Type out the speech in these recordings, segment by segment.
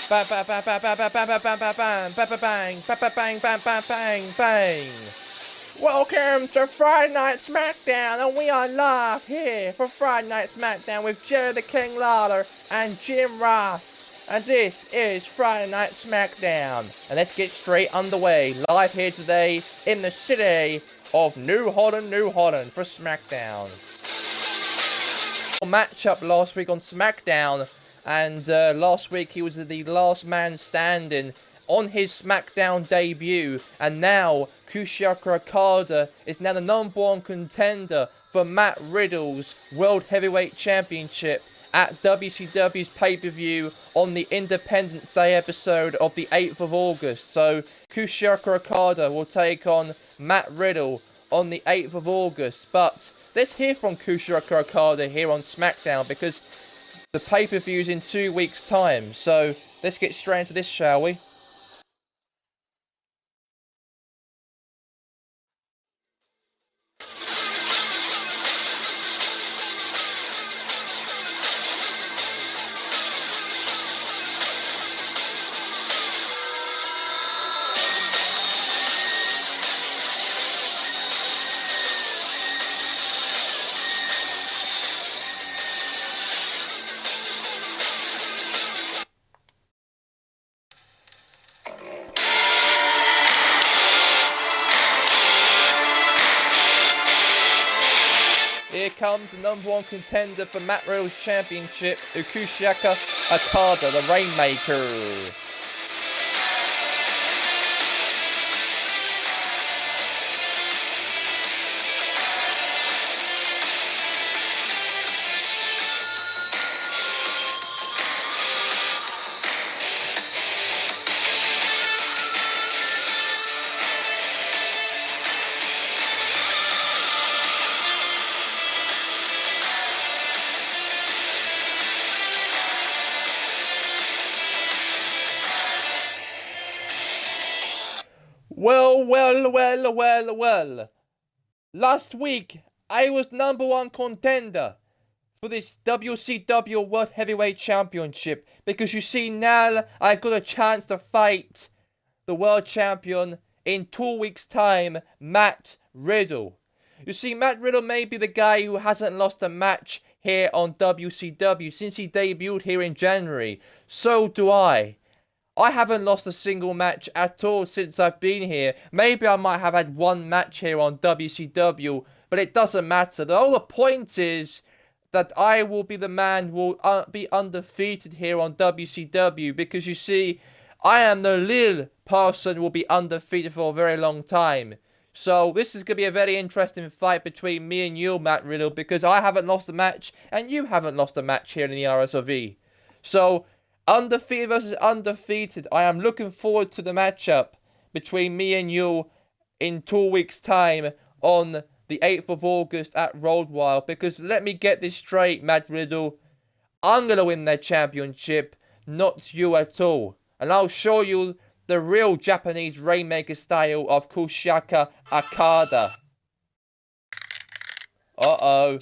Bang, bang, bang, bang, bang, bang, bang, bang, bang, bang, bang, bang, bang, bang, bang, bang, bang, bang, bang. Welcome to Friday Night Smackdown, and we are live here for Friday Night Smackdown with Jerry the King Lawler and Jim Ross. And this is Friday Night Smackdown. And let's get straight underway. Live here today in the city of New Holland for Smackdown. Matchup last week on Smackdown. And last week he was the last man standing on his Smackdown debut. And now Kushiyaka Okada is now the #1 contender for Matt Riddle's World Heavyweight Championship at WCW's pay-per-view on the Independence Day episode of the 8th of August. So Kushiyaka Okada will take on Matt Riddle on the 8th of August. But let's hear from Kushiyaka Okada here on Smackdown, because the pay-per-view's in 2 weeks' time. So let's get straight into this, shall we? Here comes the #1 contender for Matt Riddle's championship, Kushiyaka Okada, the Rainmaker. Well. Last week, I was #1 contender for this WCW World Heavyweight Championship, because you see, now I got a chance to fight the World Champion in 2 weeks' time, Matt Riddle. You see, Matt Riddle may be the guy who hasn't lost a match here on WCW since he debuted here in January. So do I. I haven't lost a single match at all since I've been here. Maybe I might have had one match here on WCW, but it doesn't matter. The whole point is that I will be the man who will be undefeated here on WCW, because you see, I am the little person who will be undefeated for a very long time. So this is going to be a very interesting fight between me and you, Matt Riddle, because I haven't lost a match and you haven't lost a match here in the RSOV. So undefeated versus undefeated. I am looking forward to the matchup between me and you in 2 weeks' time on the 8th of August at Road Wild. Because let me get this straight, Matt Riddle. I'm going to win that championship, not you at all. And I'll show you the real Japanese Rainmaker style of Kushiyaka Okada. Uh-oh.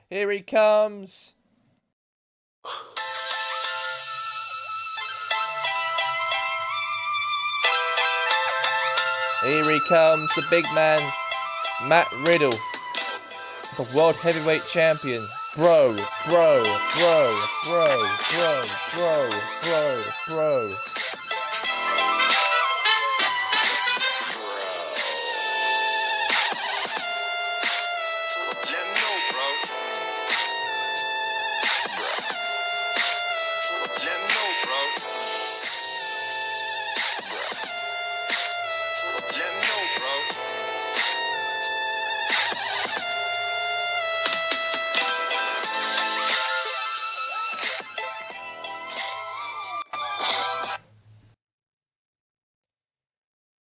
Here he comes. Here he comes, the big man, Matt Riddle, the World Heavyweight Champion. Bro.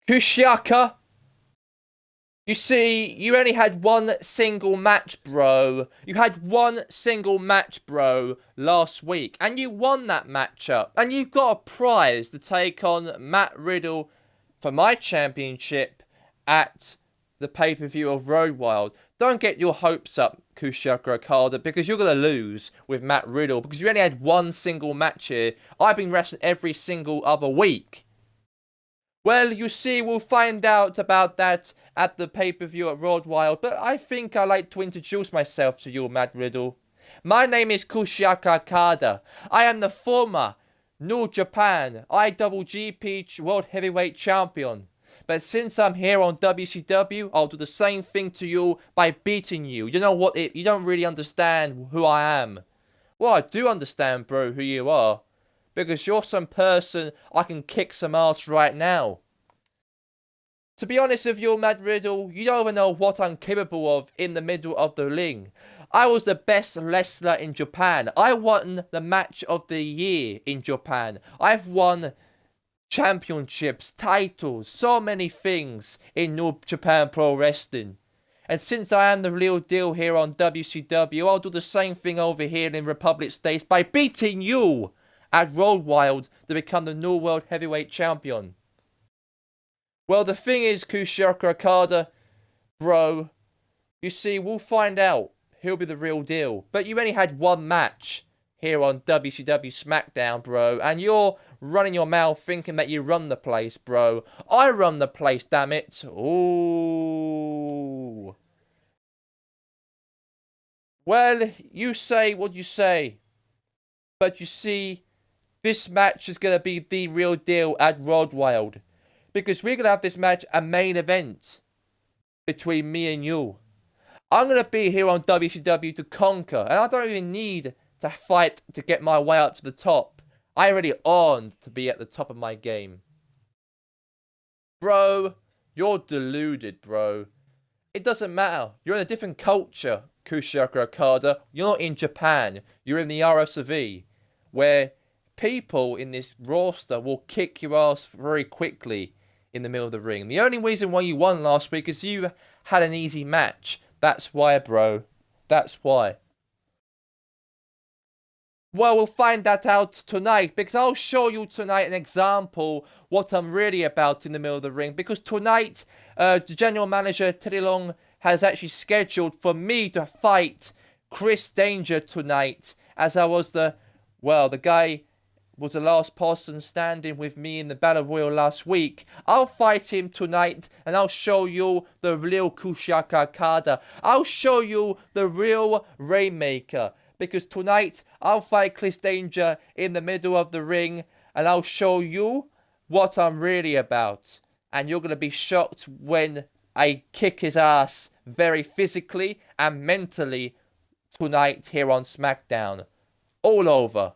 Kushiyaka, you see, you only had one single match, bro. You had one single match, bro, last week. And you won that matchup. And you've got a prize to take on Matt Riddle for my championship at the pay-per-view of Road Wild. Don't get your hopes up, Kushaka Okada, because you're going to lose with Matt Riddle, because you only had one single match here. I've been wrestling every single other week. Well, you see, we'll find out about that at the pay-per-view at Road Wild, but I think I'd like to introduce myself to you, Matt Riddle. My name is Kushaka Okada. I am the former New Japan IWGP World Heavyweight Champion. But since I'm here on WCW, I'll do the same thing to you by beating you. You know what? You don't really understand who I am. Well, I do understand, bro, who you are. Because you're some person I can kick some ass right now. To be honest with you, Matt Riddle, you don't even know what I'm capable of in the middle of the ring. I was the best wrestler in Japan. I won the match of the year in Japan. I've won championships, titles, so many things in New Japan Pro Wrestling. And since I am the real deal here on WCW, I'll do the same thing over here in Republic States by beating you at Road Wild to become the new World Heavyweight Champion. Well, the thing is, Kushaka Okada, bro, you see, we'll find out who'll be the real deal. But you only had one match here on WCW Smackdown, bro, and you're running your mouth thinking that you run the place, bro. I run the place, damn it. Ooh. Well, you say what you say. But you see, this match is going to be the real deal at Road Wild. Because we're going to have this match a main event between me and you. I'm going to be here on WCW to conquer. And I don't even need to fight to get my way up to the top. I already earned to be at the top of my game. Bro, you're deluded, bro. It doesn't matter. You're in a different culture, Kushaka Okada. You're not in Japan. You're in the RSV, where people in this roster will kick your ass very quickly in the middle of the ring. The only reason why you won last week is you had an easy match. That's why, bro. That's why. Well, we'll find that out tonight, because I'll show you tonight an example what I'm really about in the middle of the ring. Because tonight, the general manager, Teddy Long, has actually scheduled for me to fight Chris Danger tonight, as I was the guy was the last person standing with me in the Battle Royal last week. I'll fight him tonight, and I'll show you the real Kushaka Okada. I'll show you the real Rainmaker. Because tonight, I'll fight Chris Danger in the middle of the ring, and I'll show you what I'm really about. And you're going to be shocked when I kick his ass very physically and mentally tonight here on Smackdown. All over.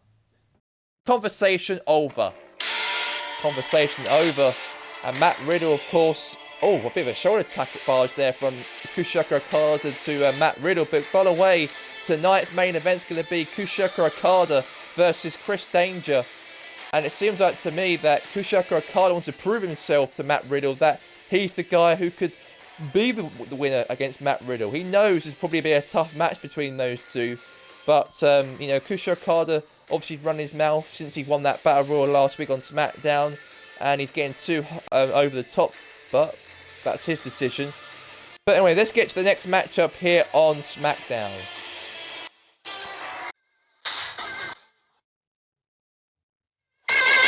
Conversation over. Conversation over. And Matt Riddle, of course. Oh, a bit of a shoulder tackle barge there from Kushaka Okada to Matt Riddle. But by the way, tonight's main event's going to be Kushaka Okada versus Chris Danger. And it seems like to me that Kushaka Okada wants to prove himself to Matt Riddle that he's the guy who could be the winner against Matt Riddle. He knows it's probably be a tough match between those two. But, Kushaka Okada obviously run his mouth since he won that Battle Royal last week on SmackDown. And he's getting too over the top. But that's his decision. But anyway, let's get to the next matchup here on SmackDown.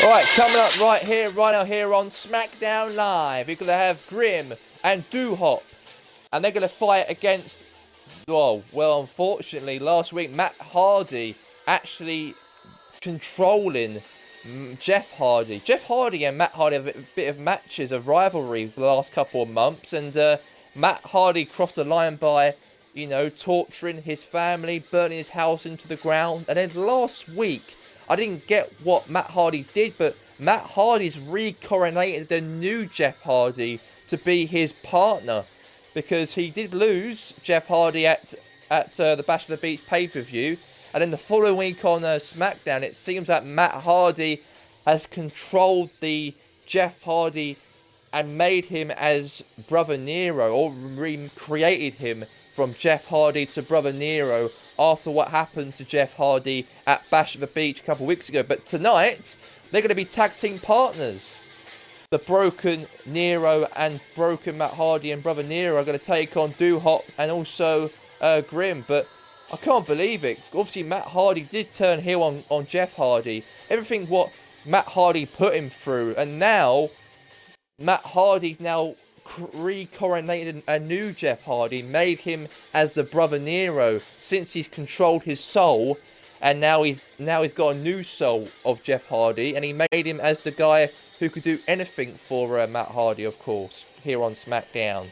Alright, coming up right now here on SmackDown Live, we're going to have Grim and Doo-Hop. And they're going to fight against, well, unfortunately, last week, Matt Hardy actually controlling Jeff Hardy. Jeff Hardy and Matt Hardy have a bit of matches of rivalry for the last couple of months. And Matt Hardy crossed the line by, torturing his family, burning his house into the ground. And then last week, I didn't get what Matt Hardy did, but Matt Hardy's recoronated the new Jeff Hardy to be his partner, because he did lose Jeff Hardy at the Bash of the Beach pay-per-view, and then the following week on SmackDown, it seems that Matt Hardy has controlled the Jeff Hardy and made him as Brother Nero, or recreated him from Jeff Hardy to Brother Nero after what happened to Jeff Hardy at Bash at the Beach a couple of weeks ago. But tonight, they're going to be tag team partners. the broken Nero and broken Matt Hardy and brother Nero are going to take on Hop and also Grim. But I can't believe it. Obviously, Matt Hardy did turn heel on Jeff Hardy. Everything what Matt Hardy put him through. And now, Matt Hardy's now re-coronated a new Jeff Hardy, made him as the brother Nero since he's controlled his soul, and now he's got a new soul of Jeff Hardy, and he made him as the guy who could do anything for Matt Hardy, of course, here on Smackdown.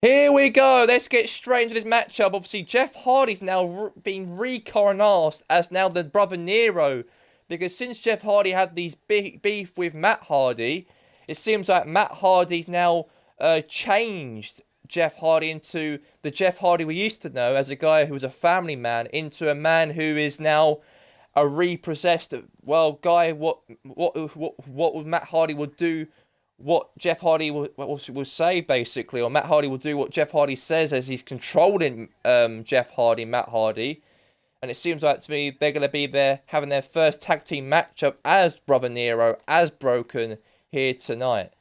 Here we go. Let's get straight into this matchup. Obviously, Jeff Hardy's now being re-coronated as now the brother Nero. Because since Jeff Hardy had these big beef with Matt Hardy, it seems like Matt Hardy's now changed Jeff Hardy into the Jeff Hardy we used to know as a guy who was a family man into a man who is now a repossessed, well, guy. What Matt Hardy would do, what Jeff Hardy will say, basically, or Matt Hardy will do what Jeff Hardy says as he's controlling Jeff Hardy, Matt Hardy. And it seems like to me they're going to be there having their first tag team matchup as Brother Nero, as Broken, here tonight.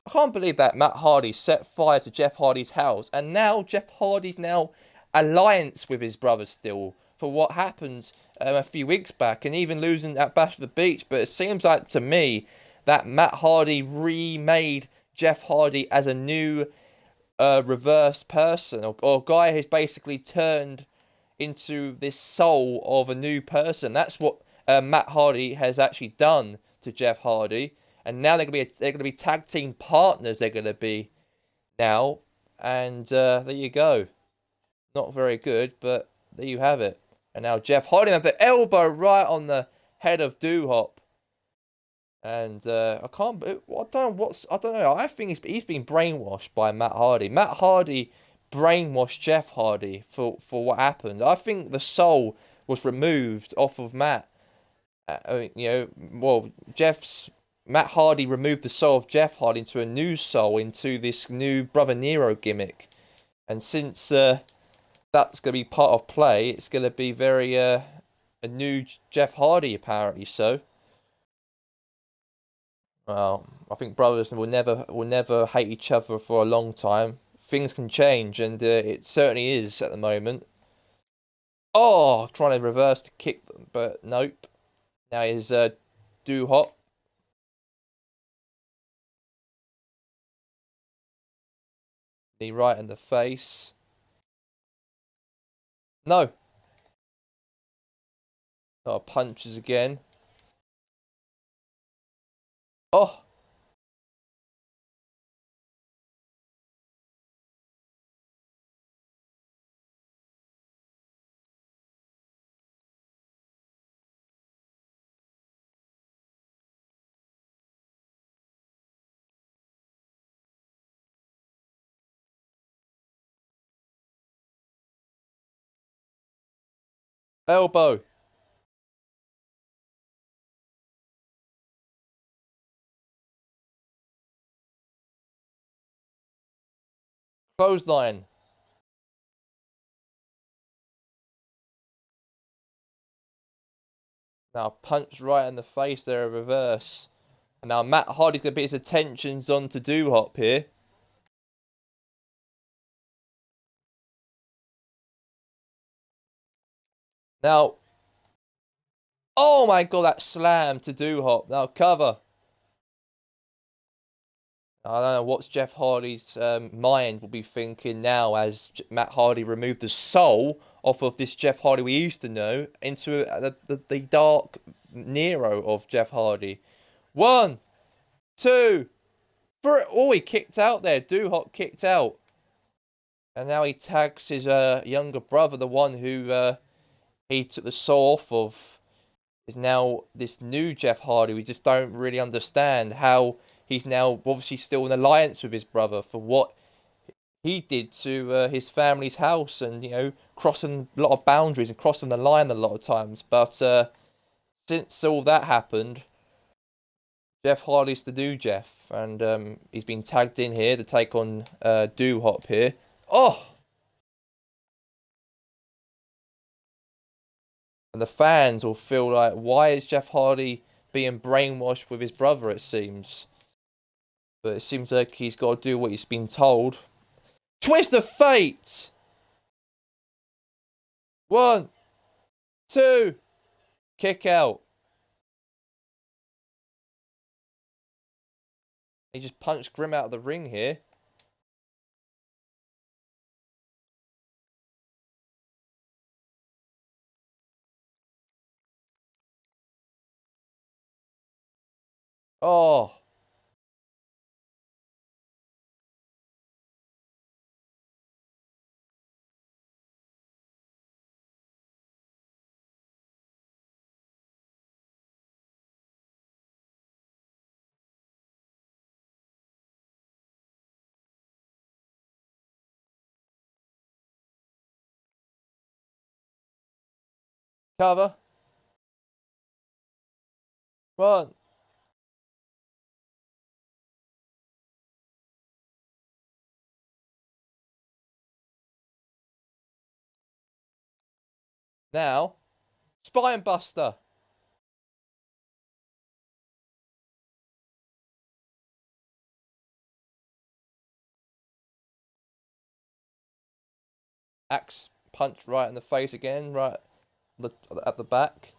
I can't believe that Matt Hardy set fire to Jeff Hardy's house, and now Jeff Hardy's now alliance with his brother still for what happened a few weeks back, and even losing at Bash of the Beach. But it seems like to me that Matt Hardy remade Jeff Hardy as a new reverse person, or guy who's basically turned into this soul of a new person. That's what Matt Hardy has actually done to Jeff Hardy, and now they're gonna be tag team partners. They're gonna be now, and there you go. Not very good, but there you have it. And now Jeff Hardy have the elbow right on the head of Doo Hop. And I can't. I don't know what's. I don't know. I think he's been brainwashed by Matt Hardy. Matt Hardy brainwashed Jeff Hardy for what happened. I think the soul was removed off of Matt. Well, Matt Hardy removed the soul of Jeff Hardy into a new soul, into this new Brother Nero gimmick. And since that's going to be part of play, it's going to be very a new Jeff Hardy apparently. So. Well, I think brothers will never hate each other for a long time. Things can change, and it certainly is at the moment. Oh, trying to reverse the kick, but nope. Now he's do hop. Knee right in the face. No. Oh, punches again. Oh, elbow. Clothesline. Now punch right in the face there, a reverse. And now Matt Hardy's going to put his attentions on to Do Hop here. Now, oh my god, that slam to Do Hop. Now cover. I don't know what's Jeff Hardy's mind will be thinking now as Matt Hardy removed the soul off of this Jeff Hardy we used to know into the dark Nero of Jeff Hardy. One, two, three. Oh, he kicked out there. Doo-Hop kicked out. And now he tags his younger brother, the one who he took the soul off of, is now this new Jeff Hardy. We just don't really understand how he's now obviously still in alliance with his brother for what he did to his family's house, and crossing a lot of boundaries and crossing the line a lot of times. But since all that happened, Jeff Hardy's the new Jeff, and he's been tagged in here to take on Doo Hop here. Oh. And the fans will feel like, why is Jeff Hardy being brainwashed with his brother, it seems. But it seems like he's got to do what he's been told. Twist of fate! One, two, kick out. He just punched Grim out of the ring here. Oh. Cover. One. Now, spine buster. Axe punch right in the face again, right at the back.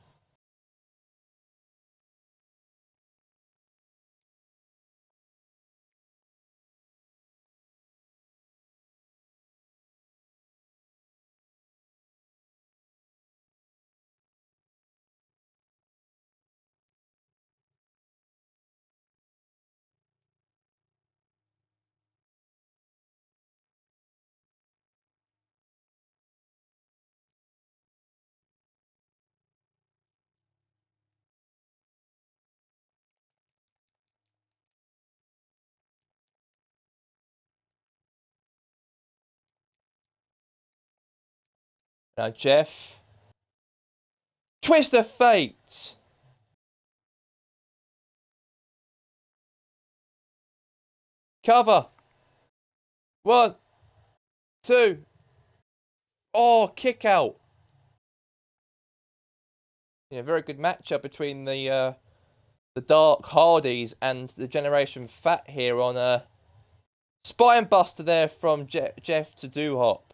Now Jeff. Twist of Fate. Cover. 1, 2. Oh, kick out. Yeah, very good matchup between the Dark Hardys and the Generation Fat here on a spine buster there from Jeff to Doo-Hop.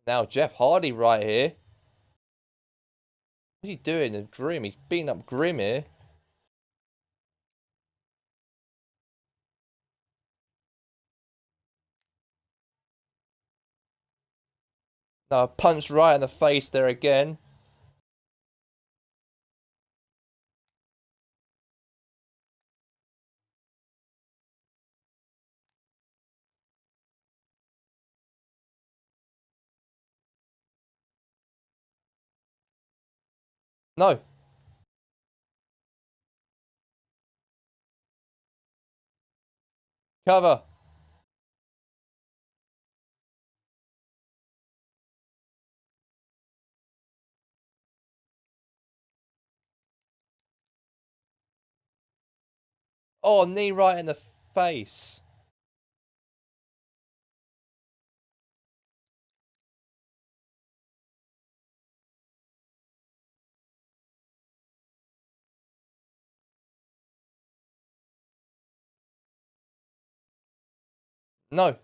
Now Jeff Hardy right here. What's he doing? Grim. He's beating up Grim here. Now punch right in the face there again. No. Cover. Oh, knee right in the face. No.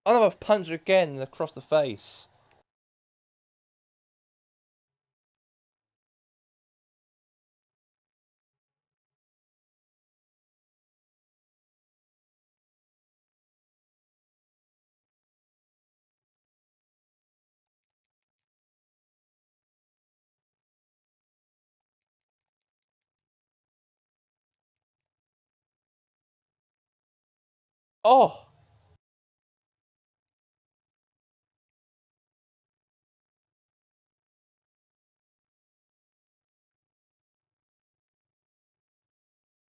Another punch again across the face. Oh.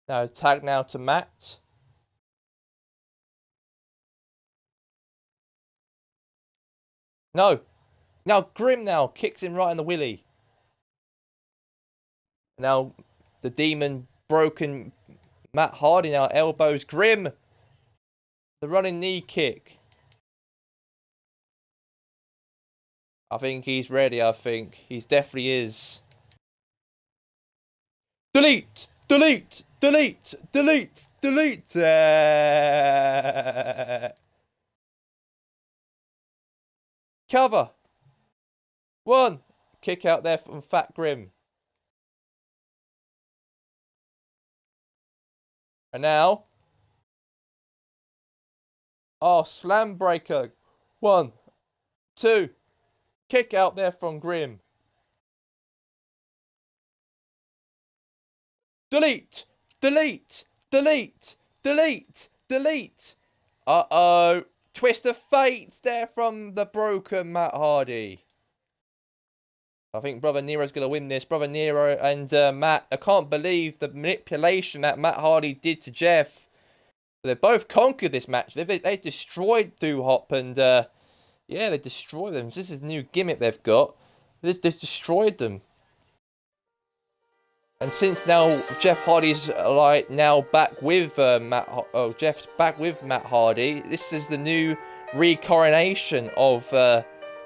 Now tag now to Matt. No. Now Grim now kicks him right in the willy. Now the demon broken Matt Hardy now elbows Grim. The running knee kick. I think he's ready, I think. He definitely is. Delete! Delete! Delete! Delete! Delete! Cover! 1. Kick out there from Fat Grim. And now. Oh, slam breaker. 1, 2. Kick out there from Grim. Delete! Delete! Delete! Delete! Delete! Uh-oh. Twist of Fate there from the broken Matt Hardy. I think Brother Nero's going to win this. Brother Nero and Matt. I can't believe the manipulation that Matt Hardy did to Jeff. They both conquered this match. They destroyed Doo-Hop and yeah, they destroyed them. This is a new gimmick they've got. This destroyed them. And since now Jeff Hardy's like now back with Jeff's back with Matt Hardy. This is the new recoronation of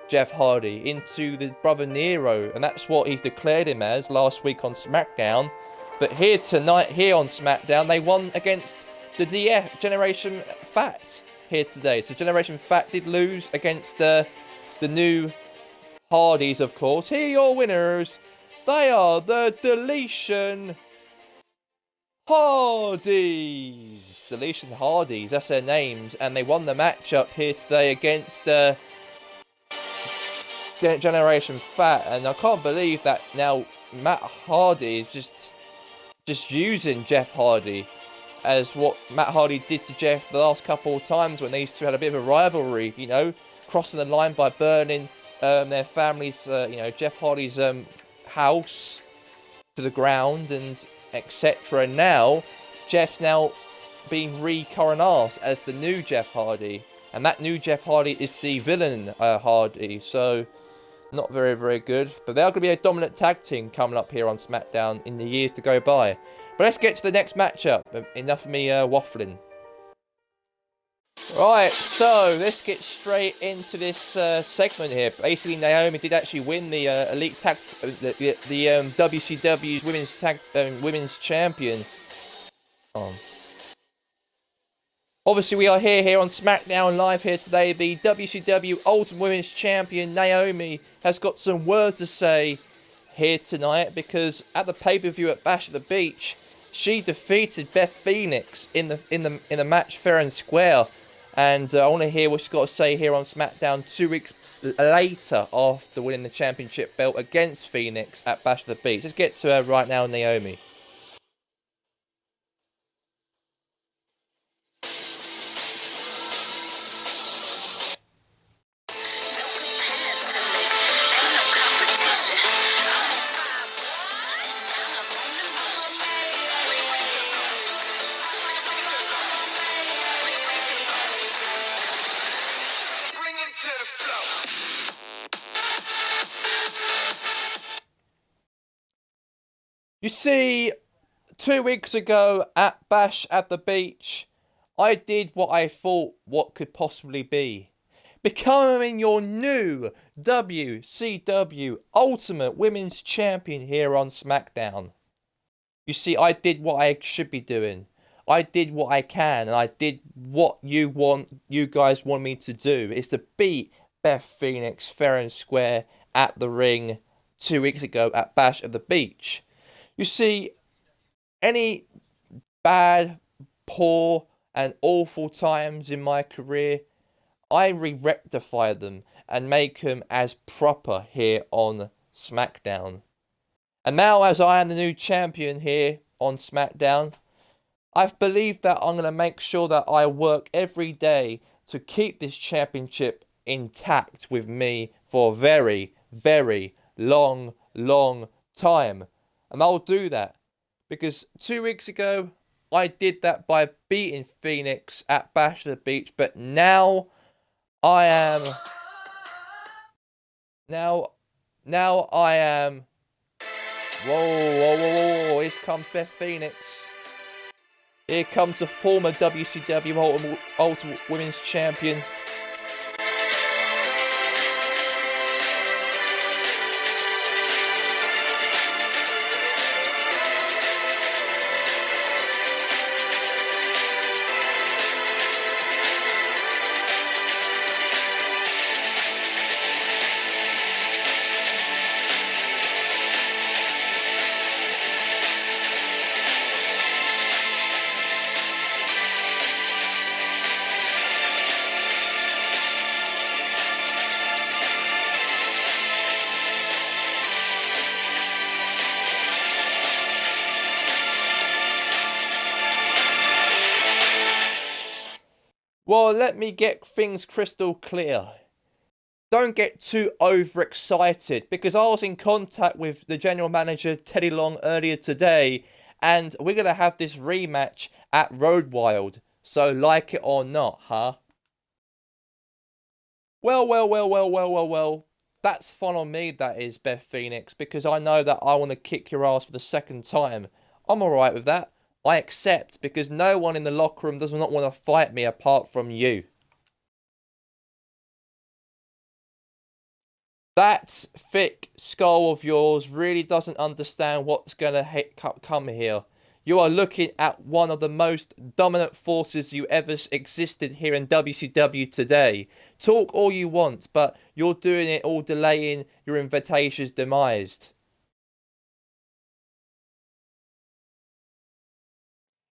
Jeff Hardy into the Brother Nero, and that's what he's declared him as last week on Smackdown. But here tonight, here on Smackdown, they won against the DF Generation Fat here today. So Generation Fat did lose against the new Hardys, of course. Here are your winners. They are the Deletion Hardys. Deletion Hardys, that's their names. And they won the matchup here today against Generation Fat. And I can't believe that now Matt Hardy is just using Jeff Hardy as what Matt Hardy did to Jeff the last couple of times when they used to have a bit of a rivalry, you know. crossing the line by burning their family's, Jeff Hardy's house to the ground and etc. And now Jeff's now being re-coronated as the new Jeff Hardy, and that new Jeff Hardy is the villain Hardy. So not very, very good. But they are going to be a dominant tag team coming up here on SmackDown in the years to go by. But let's get to the next matchup. Enough of me waffling. Right, so let's get straight into this segment here. Basically, Naomi did actually win the Elite Tag, the WCW's Women's Champion. Obviously, we are here on SmackDown Live here today. The WCW Ultimate Women's Champion Naomi has got some words to say here tonight, because at the pay-per-view at Bash at the Beach, she defeated Beth Phoenix in the match fair and square. And I want to hear what she's got to say here on SmackDown 2 weeks later after winning the championship belt against Phoenix at Bash at the Beach. Let's get to her right now, Naomi. You see, 2 weeks ago at Bash at the Beach, I did what I thought what could possibly be. Becoming your new WCW Ultimate Women's Champion here on SmackDown. You see, I did what I should be doing. I did what I can, and I did what you guys want me to do. It's to beat Beth Phoenix fair and square at the ring 2 weeks ago at Bash at the Beach. You see, any bad, poor, and awful times in my career, I rectify them and make them as proper here on SmackDown. And now, as I am the new champion here on SmackDown, I believe that I'm going to make sure that I work every day to keep this championship intact with me for a very, very long time. And I'll do that, because 2 weeks ago, I did that by beating Phoenix at Bash at the Beach. But now, I am... Now I am... Whoa. Here comes Beth Phoenix. Here comes the former WCW Ultimate Women's Champion. Well, let me get things crystal clear. Don't get too overexcited, because I was in contact with the general manager, Teddy Long, earlier today, and we're going to have this rematch at Road Wild. So, like it or not, huh? Well. That's fun on me, that is, Beth Phoenix, because I know that I want to kick your ass for the second time. I'm alright with that. I accept, because no one in the locker room does not want to fight me apart from you. That thick skull of yours really doesn't understand what's going to come here. You are looking at one of the most dominant forces you ever existed here in WCW today. Talk all you want, but you're doing it all delaying your invitation's demise.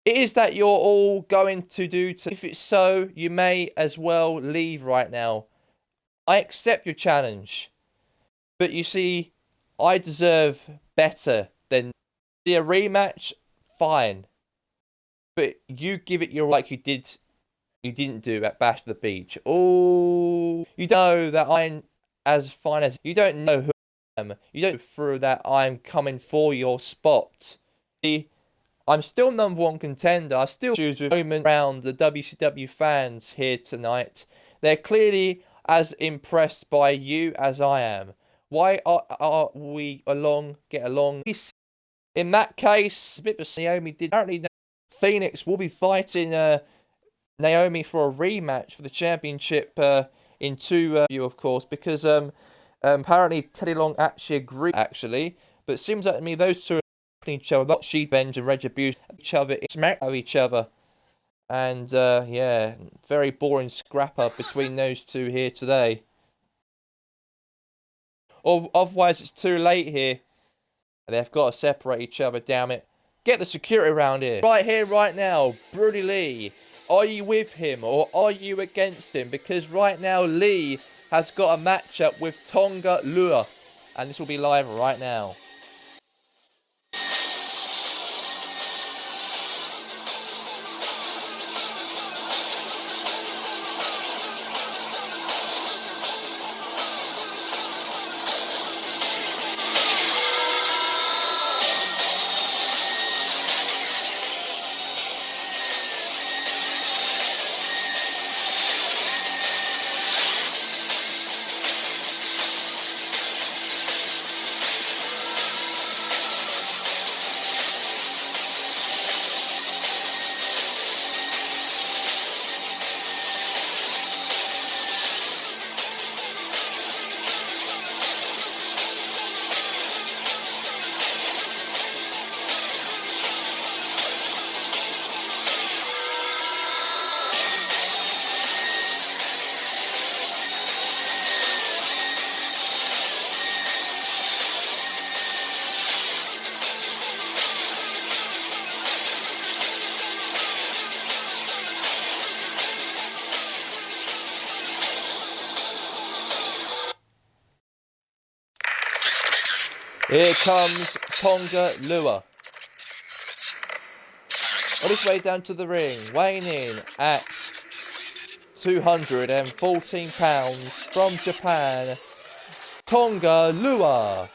It is that you're all going to do to... If it's so, you may as well leave right now. I accept your challenge. But you see, I deserve better than... A rematch, fine. But you give it your like you did you didn't do at Bash the Beach. Oh, you don't know that I'm as fine as you don't know who I am. You don't know through that I'm coming for your spot. See, I'm still number one contender. I still choose with moment around the WCW fans here tonight. They're clearly as impressed by you as I am. Why are we get along? In that case, a bit of Naomi did. Apparently, Phoenix will be fighting Naomi for a rematch for the championship in you of course, because apparently Teddy Long actually agreed but it seems like to me those two are each other, not She Benge and Retribution each other, smack each other, and yeah, very boring scrap up between those two here today. Or otherwise it's too late here. They've got to separate each other, damn it. Get the security around here. Right here, right now, Brody Lee. Are you with him or are you against him? Because right now, Lee has got a matchup with Tonga Lua. And this will be live right now. Here comes Tonga Lua. On his way down to the ring, weighing in at 214 pounds from Japan, Tonga Lua.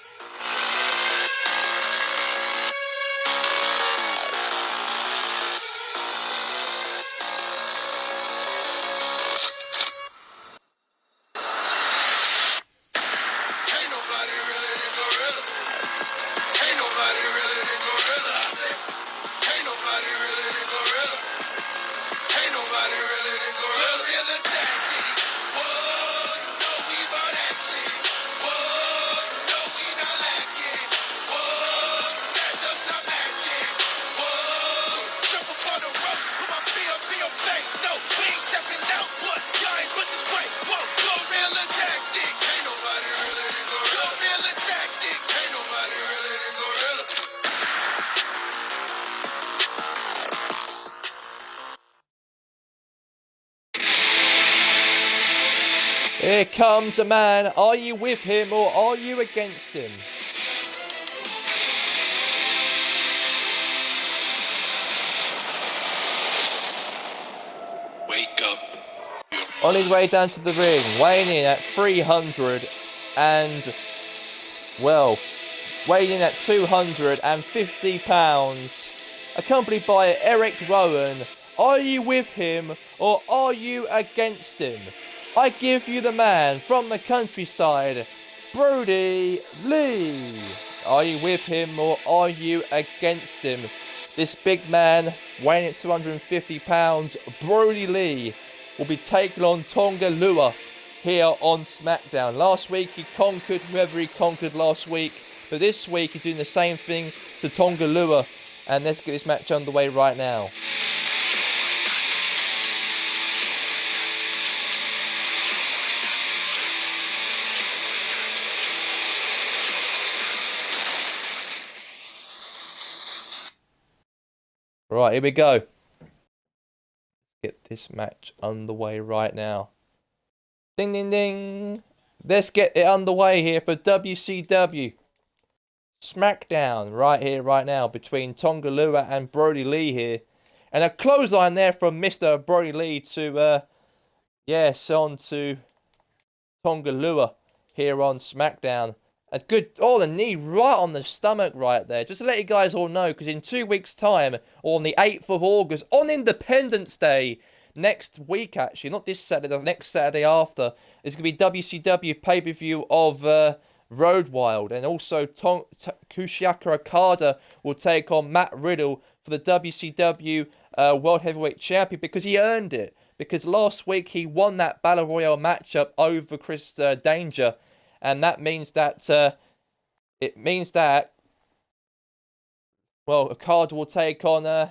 Here comes a man. Are you with him or are you against him? Wake up. On his way down to the ring, weighing in at 300 and, well, weighing in at 250 pounds, accompanied by Eric Rowan. Are you with him or are you against him? I give you the man from the countryside, Brody Lee. Are you with him or are you against him? This big man, weighing at 250 pounds, Brody Lee, will be taking on Tonga Lua here on Smackdown. Last week he conquered whoever he conquered last week, but this week he's doing the same thing to Tonga Lua. And let's get this match underway right now. Right, here we go. Get this match underway right now. Ding, ding, ding. Let's get it underway here for WCW. Smackdown right here, right now, between Tonga Lua and Brody Lee here. And a clothesline there from Mr. Brody Lee to, yes, on to Tonga Lua here on Smackdown. A good, oh, the knee right on the stomach right there. Just to let you guys all know, because in 2 weeks' time, or on the 8th of August, on Independence Day, next week actually, not this Saturday, the next Saturday after, is going to be WCW pay-per-view of Road Wild. And also Kushiaka Okada will take on Matt Riddle for the WCW World Heavyweight Champion because he earned it. Because last week he won that Battle Royale matchup over Chris Danger. And that means that, well, Okada will take on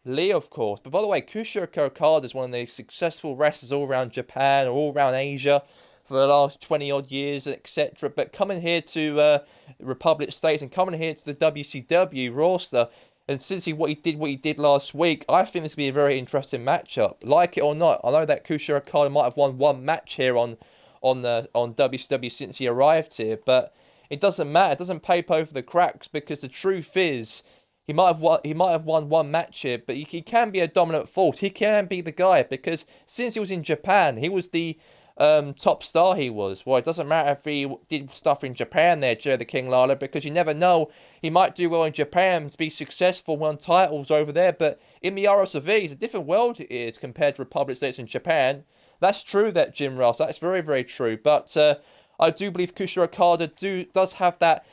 Lee, of course. But by the way, Kushiaka Okada is one of the successful wrestlers all around Japan or all around Asia for the last 20-odd years, etc. But coming here to Republic States and coming here to the WCW roster, and since what he did last week, I think this will be a very interesting matchup. Like it or not, I know that Kushiaka Okada might have won one match here on WCW since he arrived here, but it doesn't matter. It doesn't paper over the cracks because the truth is, he might have won one match here, but he can be a dominant force. He can be the guy because since he was in Japan, he was the top star. He was. Well, it doesn't matter if he did stuff in Japan there, Jerry the King Lawler, because you never know. He might do well in Japan, be successful, win titles over there, but in the RSV, it's a different world it is compared to Republic States and Japan. That's true, that Jim Ross. That's very, very true. But I do believe Kushiaka Okada does have that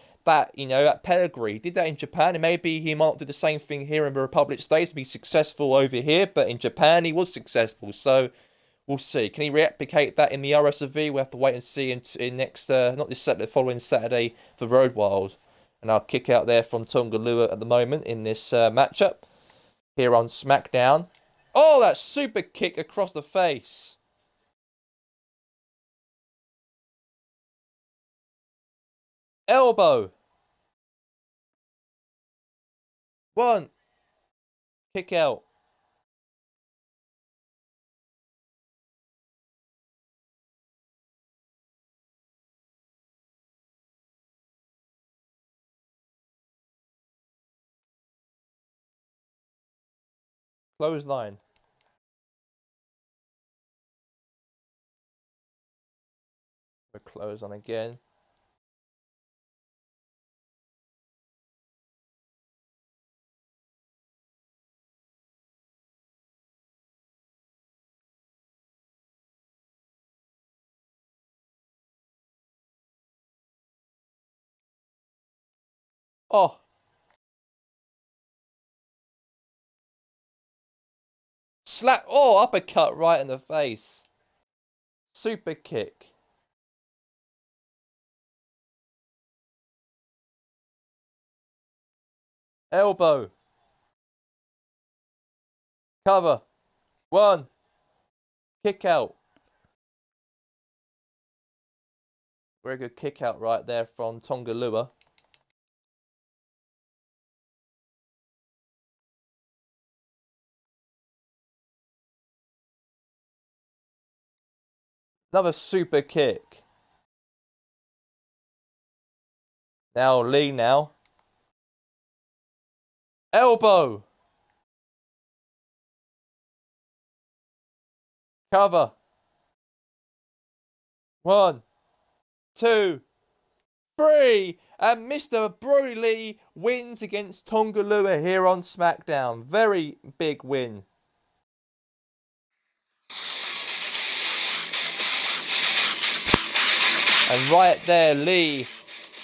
pedigree. He did that in Japan, and maybe he might do the same thing here in the Republic States, be successful over here, but in Japan he was successful, so we'll see. Can he replicate that in the RSV? We'll have to wait and see in next, not this Saturday, the following Saturday for Road Wild. And I'll kick out there from Tonga Lua at the moment in this matchup here on SmackDown. Oh, that super kick across the face. Elbow. One. Kick out. Clothesline. A clothesline again. Oh. Slap. Oh, uppercut right in the face. Super kick. Elbow. Cover. One. Kick out. Very good kick out right there from Tonga Lua. Another super kick. Now Lee now. Elbow. Cover. One. Two. Three. And Mr. Brody Lee wins against Tonga Lua here on SmackDown. Very big win. And right there, Lee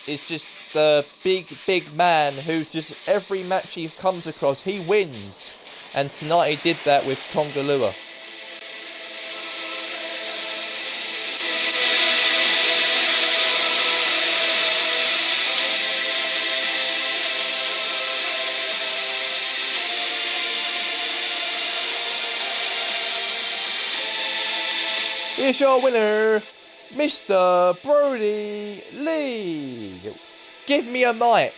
is just the big man who's just every match he comes across, he wins. And tonight he did that with Tonga Lua. Here's your winner, Mr. Brody Lee. Give me a mic.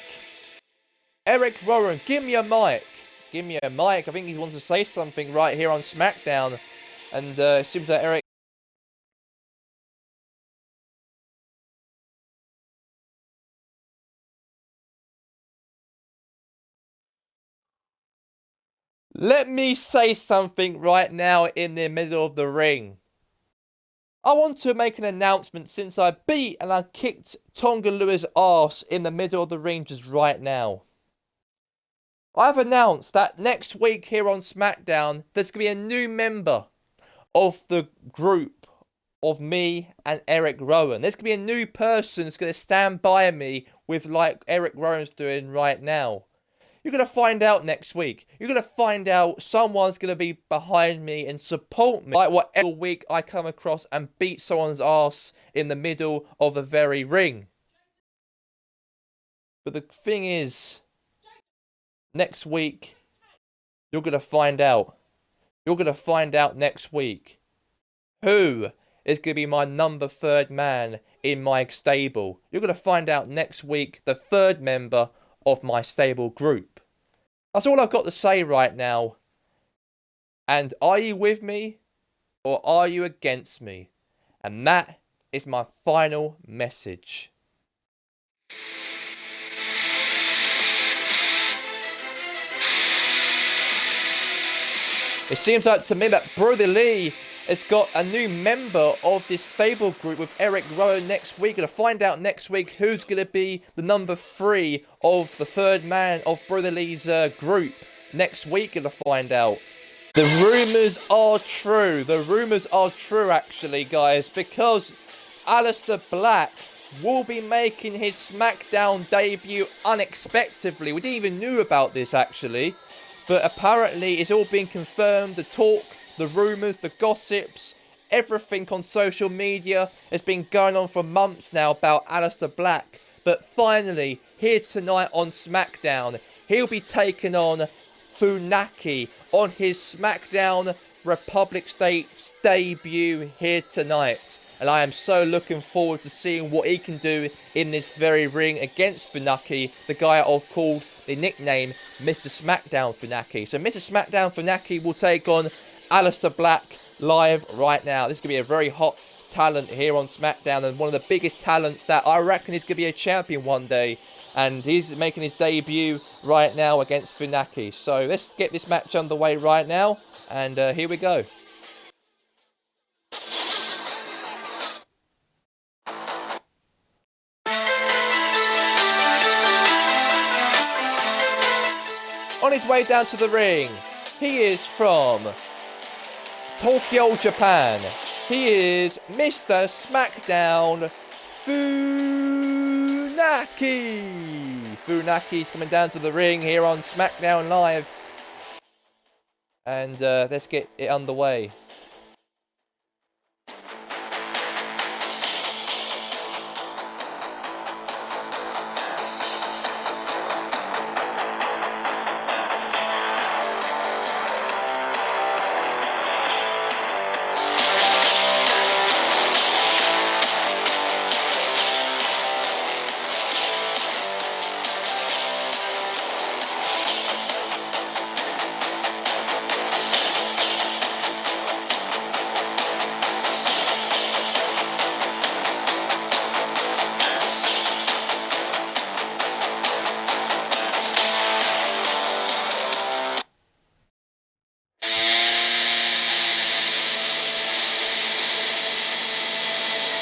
Eric Rowan, give me a mic. Give me a mic. I think he wants to say something right here on SmackDown. And it seems that Eric... Let me say something right now in the middle of the ring. I want to make an announcement since I beat and I kicked Tonga Lua's ass in the middle of the ring just right now. I've announced that next week here on Smackdown, there's going to be a new member of the group of me and Eric Rowan. There's going to be a new person that's going to stand by me with like Eric Rowan's doing right now. You're going to find out next week. You're going to find out someone's going to be behind me and support me. Like whatever week I come across and beat someone's ass in the middle of a very ring. But the thing is, next week, you're going to find out. You're going to find out next week who is going to be my number 3rd man in my stable. You're going to find out next week the 3rd member of my stable group. That's all I've got to say right now. And are you with me or are you against me? And that is my final message. It seems like to me that Brody Lee has got a new member of this stable group with Eric Rowan next week. Going to find out next week who's going to be the number 3 of the 3rd man of Brody Lee's group. Next week, going to find out. The rumours are true. The rumours are true, actually, guys, because Aleister Black will be making his Smackdown debut unexpectedly. We didn't even know about this, actually. But apparently, it's all been confirmed. The talk, the rumours, the gossips, everything on social media has been going on for months now about Aleister Black. But finally, here tonight on SmackDown, he'll be taking on Funaki on his SmackDown Republic States debut here tonight. And I am so looking forward to seeing what he can do in this very ring against Funaki, the guy I've called the nickname Mr. Smackdown Funaki. So Mr. Smackdown Funaki will take on Aleister Black live right now. This is going to be a very hot talent here on SmackDown and one of the biggest talents that I reckon is going to be a champion one day. And he's making his debut right now against Funaki. So let's get this match underway right now. And here we go. On his way down to the ring, he is from Tokyo, Japan. He is Mr. Smackdown Funaki. Funaki's coming down to the ring here on SmackDown Live. And let's get it underway.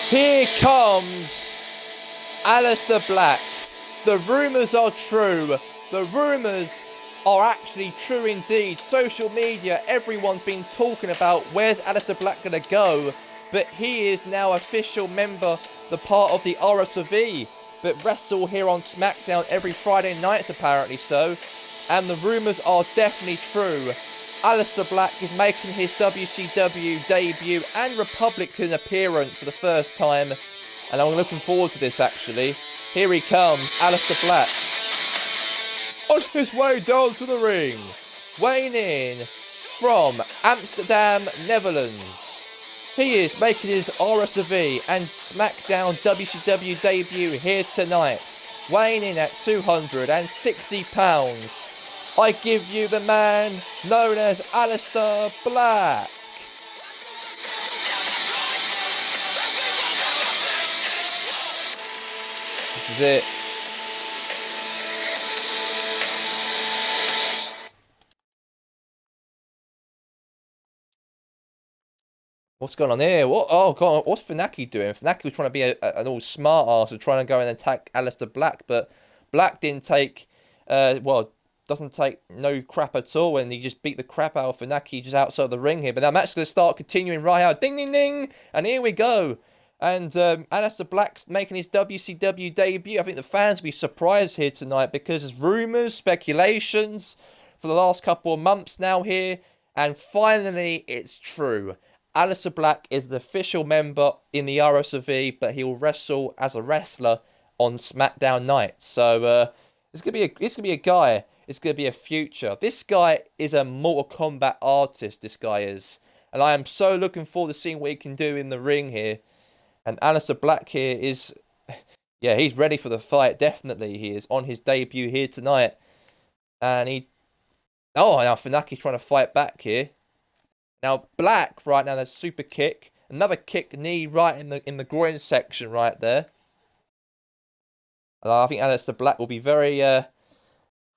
Here comes Aleister Black. The rumours are true. The rumours are actually true indeed. Social media, everyone's been talking about where's Aleister Black going to go. But he is now official member, the part of the RSV. But wrestle here on SmackDown every Friday nights apparently so. And the rumours are definitely true. Aleister Black is making his WCW debut and Republican appearance for the first time. And I'm looking forward to this actually. Here he comes, Aleister Black. On his way down to the ring. Weighing in from Amsterdam, Netherlands. He is making his RSV and SmackDown WCW debut here tonight. Weighing in at 260 pounds. I give you the man known as Aleister Black. This is it. What's going on here? What? Oh, God, what's Funaki doing? Funaki was trying to be an all smart ass and trying to go and attack Aleister Black, but Black didn't take, well, doesn't take no crap at all, and he just beat the crap out of Funaki just outside the ring here. But now match going to start continuing right out. Ding, ding, ding! And here we go. And Aleister Black's making his WCW debut. I think the fans will be surprised here tonight because there's rumours, speculations for the last couple of months now here. And finally, it's true. Aleister Black is the official member in the RSV, but he will wrestle as a wrestler on Smackdown night. So it's gonna be a guy. It's gonna be a future. This guy is a Mortal Kombat artist. This guy is, and I am so looking forward to seeing what he can do in the ring here. And Aleister Black here is, yeah, he's ready for the fight. Definitely, he is on his debut here tonight, and oh, now Funaki's trying to fight back here. Now Black right now, that's super kick, another kick knee right in the groin section right there. And I think Aleister Black will be very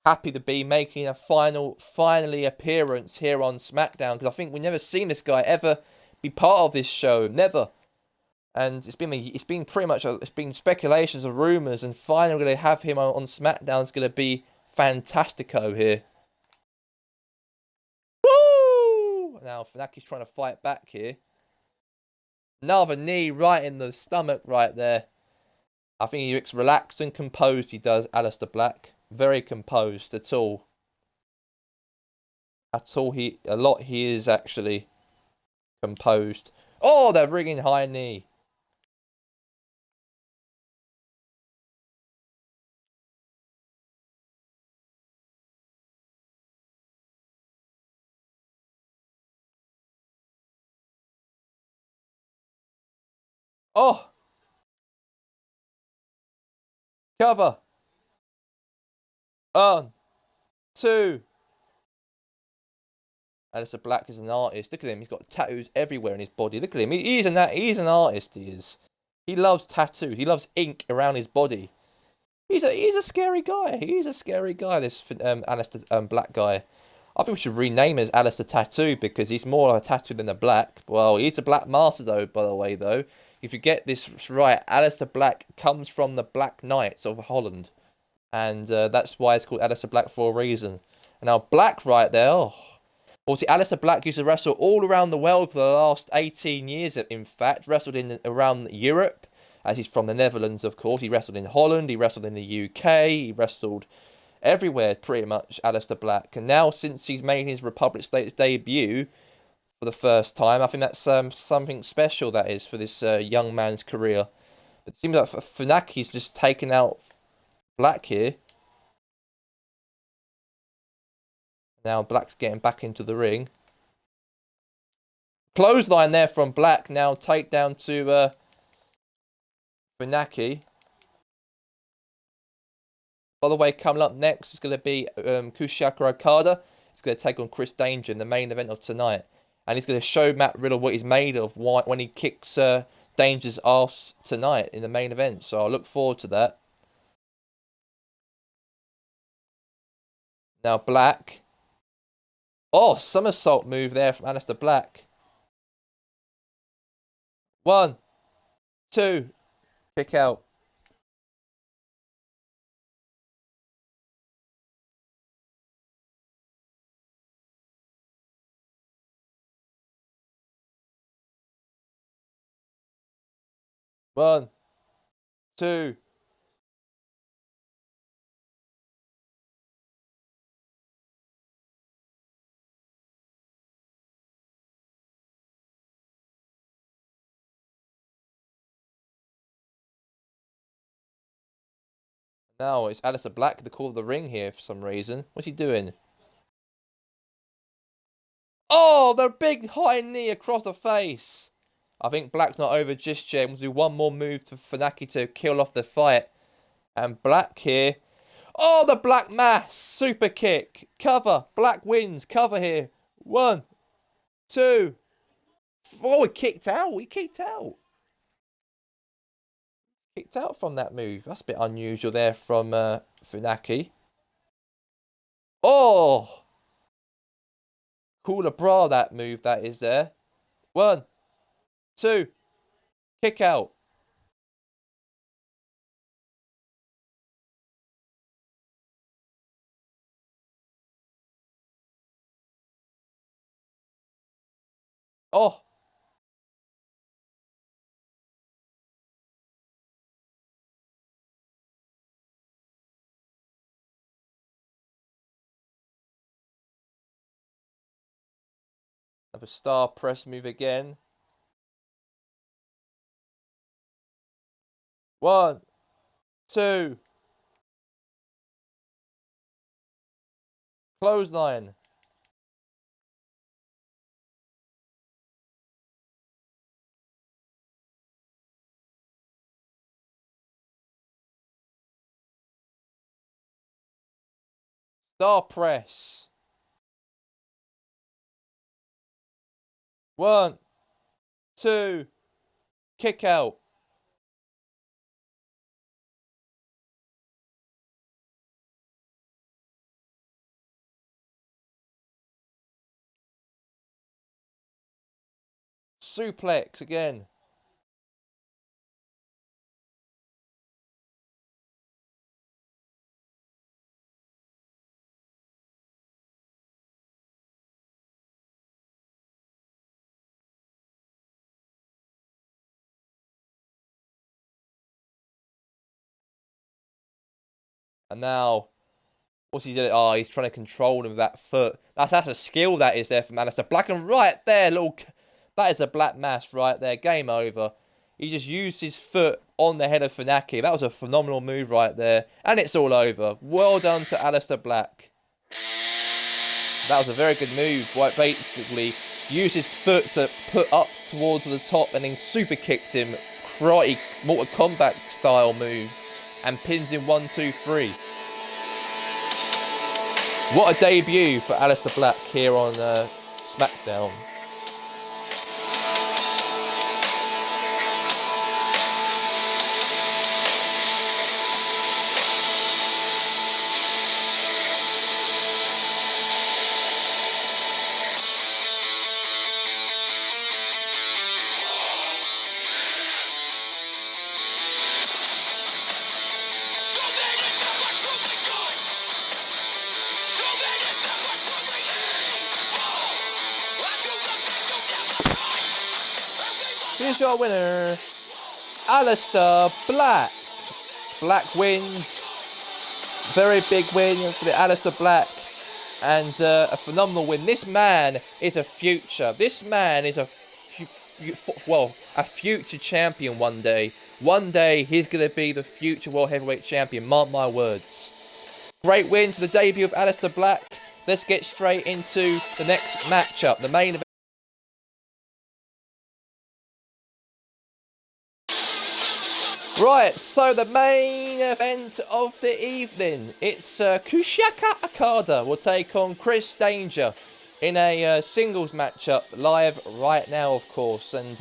happy to be making a finally appearance here on SmackDown, because I think we've never seen this guy ever be part of this show, never. And it's been pretty much it's been speculations and rumors, and finally we're gonna have him on SmackDown. It's gonna be fantastico here. Woo! Now Funaki's trying to fight back here. Another knee right in the stomach right there. I think he looks relaxed and composed. He does, Aleister Black. Very composed at all. He is actually composed. Oh, they're ringing high knee. Oh! Cover! 1, 2. Aleister Black is an artist. Look at him. He's got tattoos everywhere in his body. Look at him. He's an artist, he is. He loves tattoos. He loves ink around his body. He's a scary guy. He's a scary guy, this Aleister Black guy. I think we should rename him as Aleister Tattoo, because he's more a tattoo than a black. Well, he's a black master, though, by the way, though. If you get this right, Aleister Black comes from the Black Knights of Holland. And that's why it's called Aleister Black for a reason. And now Black right there, oh. Well, see, Aleister Black used to wrestle all around the world for the last 18 years, in fact. Wrestled around Europe, as he's from the Netherlands, of course. He wrestled in Holland, he wrestled in the UK, he wrestled everywhere, pretty much, Aleister Black. And now, since he's made his Republic States debut for the first time, I think that's something special, that is, for this young man's career. But it seems like Funaki's just taken out Black here. Now Black's getting back into the ring. Clothesline there from Black. Now takedown to Funaki. By the way, coming up next is going to be Kushiyaka Okada. He's going to take on Chris Danger in the main event of tonight. And he's going to show Matt Riddle what he's made of when he kicks Danger's ass tonight in the main event. So I look forward to that. Now Black. Oh, somersault move there from Aleister Black. 1, 2, kick out. One, 2. Now it's Aleister Black, the call of the ring here for some reason. What's he doing? Oh, the big high knee across the face. I think Black's not over just yet. We'll do one more move to Funaki to kill off the fight. And Black here. Oh, the Black Mass. Super kick. Cover. Black wins. Cover here. 1, 2. Oh, he kicked out. He kicked out. Kicked out from that move. That's a bit unusual there from Funaki. Oh! Cooler bra, that move that is there. 1, 2. Kick out. Oh. Have a star press move again. 1, 2. Clothesline. Star press. 1, 2. Kick out. Suplex again. And now, what's he doing? Oh, he's trying to control him with that foot. That's a skill that is there from Aleister Black. And right there, that is a black mass right there. Game over. He just used his foot on the head of Funaki. That was a phenomenal move right there. And it's all over. Well done to Aleister Black. That was a very good move. Right, basically, used his foot to put up towards the top and then super kicked him. Karate, Mortal Kombat style move. And pins him 1, 2, 3. What a debut for Aleister Black here on Smackdown. Here's your winner, Aleister Black. Black wins. Very big win for the Aleister Black. And a phenomenal win. This man is a future. This man is a future champion one day. One day he's going to be the future World Heavyweight Champion. Mark my words. Great win for the debut of Aleister Black. Let's get straight into the next matchup. The main event. Right, so the main event of the evening, it's Kushaka Okada will take on Chris Danger in a singles matchup live right now, of course, and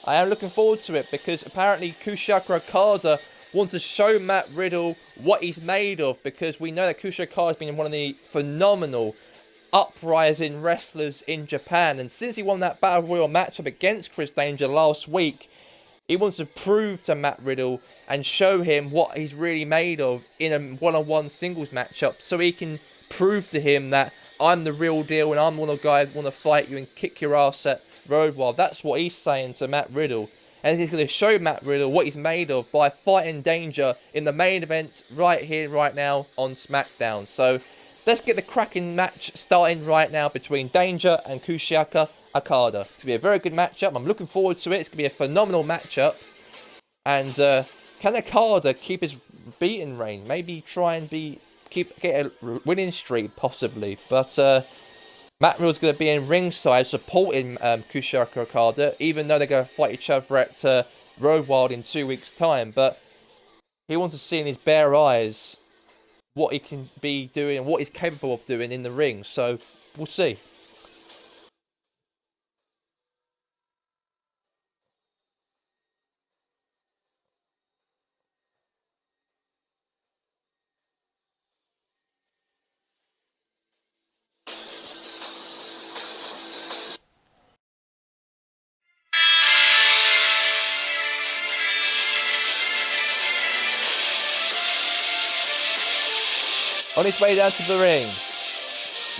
I am looking forward to it because apparently Kushaka Okada wants to show Matt Riddle what he's made of, because we know that Kushaka Okada has been one of the phenomenal uprising wrestlers in Japan, and since he won that Battle Royal matchup against Chris Danger last week, he wants to prove to Matt Riddle and show him what he's really made of in a one-on-one singles matchup, so he can prove to him that I'm the real deal and I'm one of the guys who want to fight you and kick your ass at Road Wild. That's what he's saying to Matt Riddle. And he's going to show Matt Riddle what he's made of by fighting Danger in the main event right here, right now on SmackDown. So let's get the cracking match starting right now between Danger and Kushaka Okada. It's going to be a very good matchup. I'm looking forward to it. It's going to be a phenomenal matchup. And can Okada keep his beating reign? Maybe try and get a winning streak, possibly. But Matt Riddle's going to be in ringside supporting Kushaka Okada, even though they're going to fight each other at Road Wild in 2 weeks' time. But he wants to see in his bare eyes what he can be doing and what he's capable of doing in the ring. So we'll see. On his way down to the ring,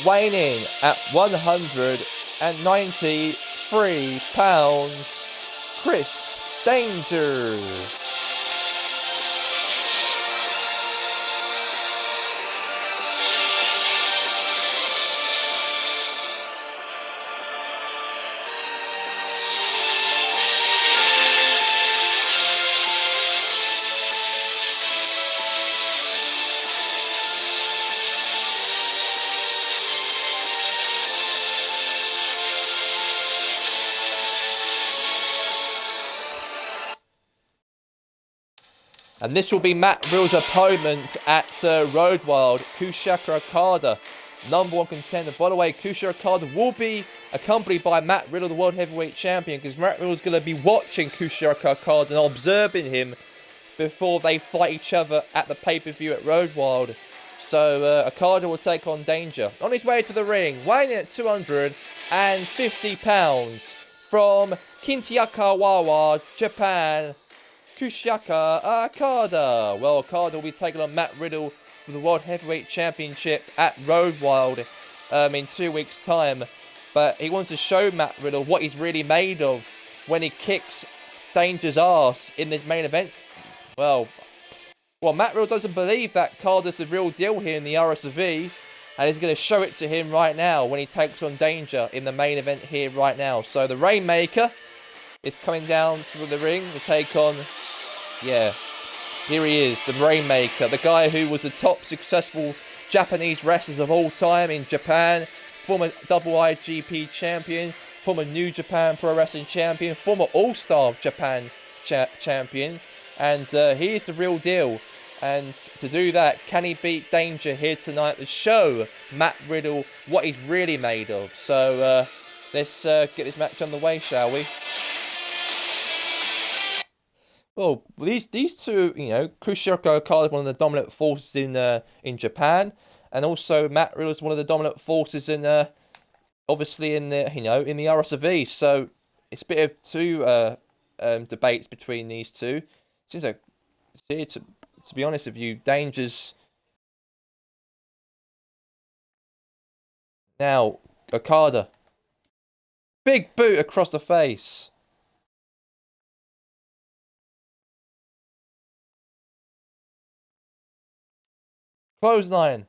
weighing in at 193 pounds, Chris Danger. And this will be Matt Riddle's opponent at Road Wild, Kushika Okada, #1 contender. By the way, Kushika Okada will be accompanied by Matt Riddle, the World Heavyweight Champion, because Matt Riddle's going to be watching Kushika Okada and observing him before they fight each other at the pay-per-view at Road Wild. So Okada will take on Danger. On his way to the ring, weighing in at 250 pounds, from Kintiakawawa, Japan, Kushika Okada. Well, Okada will be taking on Matt Riddle for the World Heavyweight Championship at Road Wild in 2 weeks' time. But he wants to show Matt Riddle what he's really made of when he kicks Danger's ass in this main event. Well, Matt Riddle doesn't believe that Okada's the real deal here in the RSV, and he's going to show it to him right now when he takes on Danger in the main event here right now. So the Rainmaker is coming down through the ring to take on, here he is, the Rainmaker, the guy who was the top successful Japanese wrestlers of all time in Japan, former double IGP champion, former New Japan Pro Wrestling champion, former All-Star Japan champion, and he is the real deal. And to do that, can he beat Danger here tonight to show Matt Riddle what he's really made of? So let's get this match on the way, shall we? Well, these two, Kushika Okada is one of the dominant forces in Japan, and also Matt Riddle is one of the dominant forces in obviously in the in the RSV. So it's a bit of two debates between these two. Seems like, to be honest with you, Danger's now Okada, big boot across the face. Clothesline.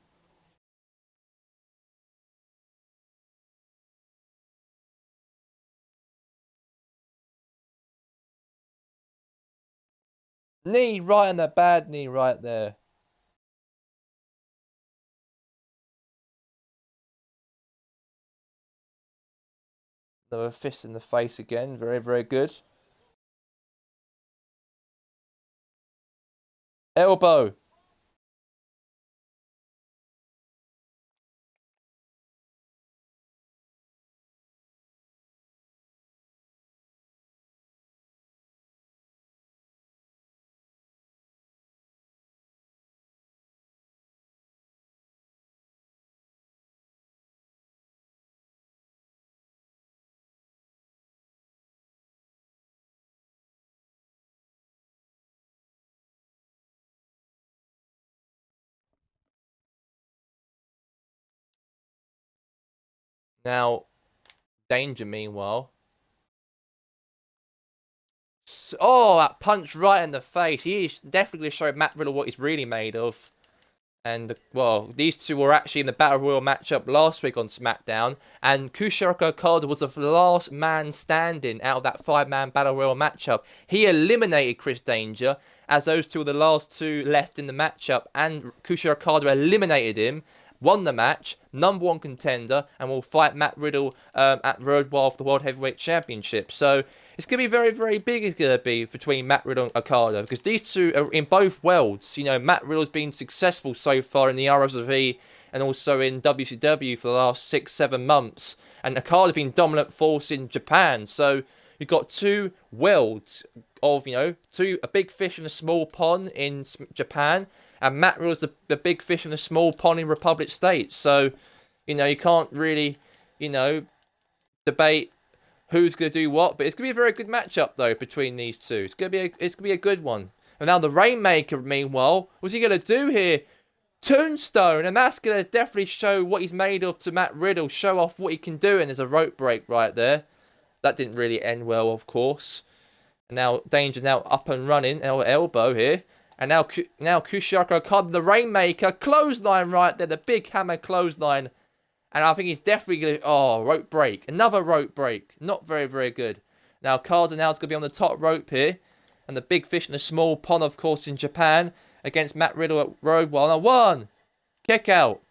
Knee right in the bad knee right there. Another fist in the face again. Very, very good. Elbow. Now, Danger, meanwhile. Oh, that punch right in the face. He is definitely showing Matt Riddle what he's really made of. And, well, these two were actually in the Battle Royal matchup last week on Smackdown. And Kushika Okada was the last man standing out of that 5-man Battle Royal matchup. He eliminated Chris Danger, as those two were the last two left in the matchup. And Kushika Okada eliminated him, won the match, #1 contender, and will fight Matt Riddle at Road Wild for the World Heavyweight Championship. So it's going to be very, very big. It's going to be between Matt Riddle and Okada, because these two are in both worlds. Matt Riddle's been successful so far in the RSV and also in WCW for the last 6-7 months, and Okada's been dominant force in Japan. So you've got two worlds of a big fish in a small pond in Japan, and Matt Riddle's the big fish in a small pond in Republic States. So you can't really debate who's going to do what, but it's going to be a very good matchup, though, between these two. It's going to be a good one. And now the Rainmaker, meanwhile, what's he going to do here? Tombstone, and that's going to definitely show what he's made of to Matt Riddle, show off what he can do, and there's a rope break right there. That didn't really end well, of course. And now Danger now up and running, elbow here. And now Kushiyaka Okada, the Rainmaker, clothesline right there, the big hammer clothesline. And I think he's definitely going to, rope break. Another rope break. Not very, very good. Now Okada now is going to be on the top rope here. And the big fish in the small pond, of course, in Japan. Against Matt Riddle at Road 1. Now one. Kick out.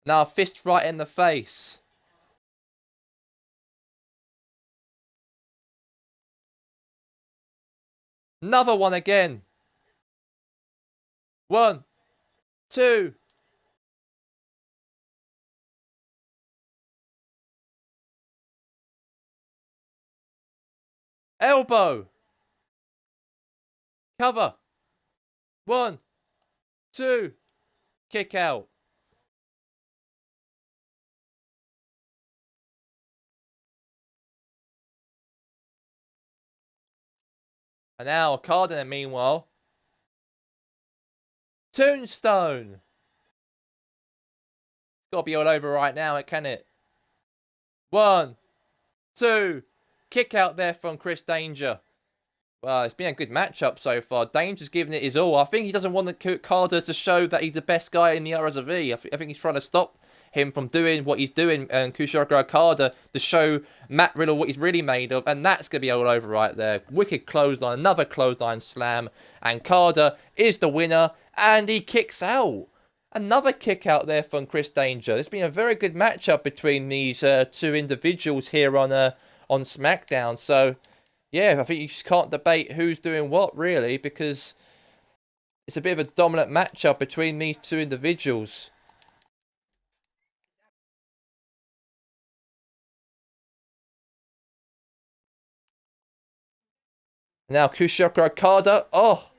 Now a fist right in the face. Another one again. 1, 2. Elbow. Cover. 1, 2. Kick out. And now Okada, meanwhile. Tombstone. Gotta be all over right now, can it? 1, 2. Kick out there from Chris Danger. Well, it's been a good matchup so far. Danger's giving it his all. I think he doesn't want Okada to show that he's the best guy in the RSV. I think he's trying to stop him from doing what he's doing, and Kushiyaka Okada, to show Matt Riddle what he's really made of, and that's going to be all over right there. Wicked clothesline, another clothesline slam, and Okada is the winner, and he kicks out. Another kick out there from Chris Danger. It's been a very good matchup between these two individuals here on SmackDown, so yeah, I think you just can't debate who's doing what, really, because it's a bit of a dominant matchup between these two individuals. Now Kushiyaka Okada. Oh.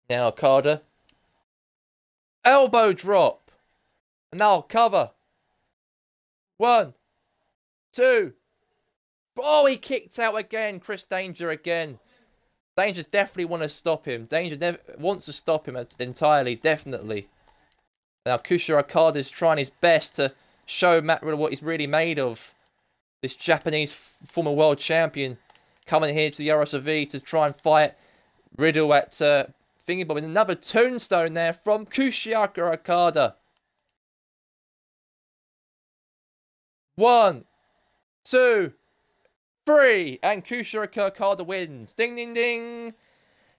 Now Okada. Elbow drop. And now cover. 1, 2. Oh, he kicked out again. Chris Danger again. Danger's definitely want to stop him. Danger wants to stop him entirely, definitely. Now Kushiyaka Okada is trying his best to show Matt Riddle what he's really made of. This Japanese former world champion coming here to the RSV to try and fight Riddle at Thingy Bob. And another tombstone there from Kushiyaka Okada. 1, 2, 3. And Kushiyaka Okada wins. Ding, ding, ding.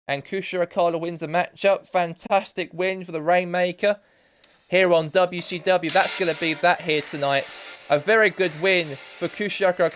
And Kushiyaka Okada wins the matchup. Fantastic win for the Rainmaker here on WCW. That's going to be that here tonight. A very good win for Kushiyaka